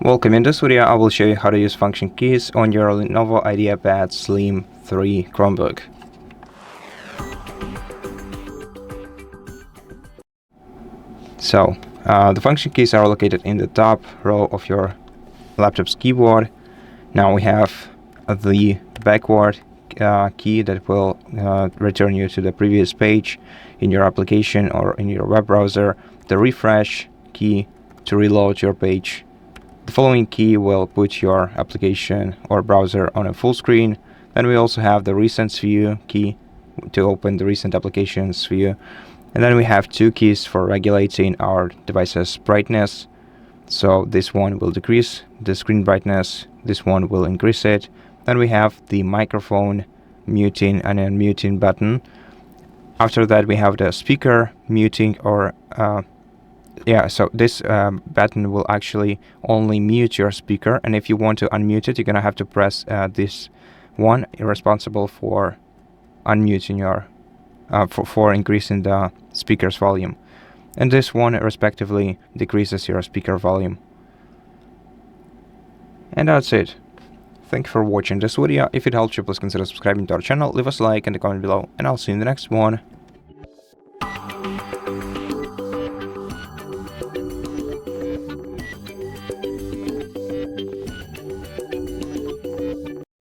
Welcome. In this video I will show you how to use function keys on your Lenovo IdeaPad Slim 3 Chromebook. So, the function keys are located in the top row of your laptop's keyboard. Now we have the backward key that will return you to the previous page in your application or in your web browser, the refresh key to reload your page. The following key will put your application or browser on a full screen. Then we also have the recent view key to open the recent applications view. And then we have two keys for regulating our device's brightness. So this one will decrease the screen brightness, this one will increase it. Then we have the microphone muting and unmuting button. After that we have the speaker muting or so this button will actually only mute your speaker, and if you want to unmute it, you're gonna have to press this one responsible for unmuting your for increasing the speaker's volume, and this one respectively decreases your speaker volume. And that's it. Thank you for watching this video. If it helped you, please consider subscribing to our channel, leave us a like and a comment below, and I'll see you in the next one.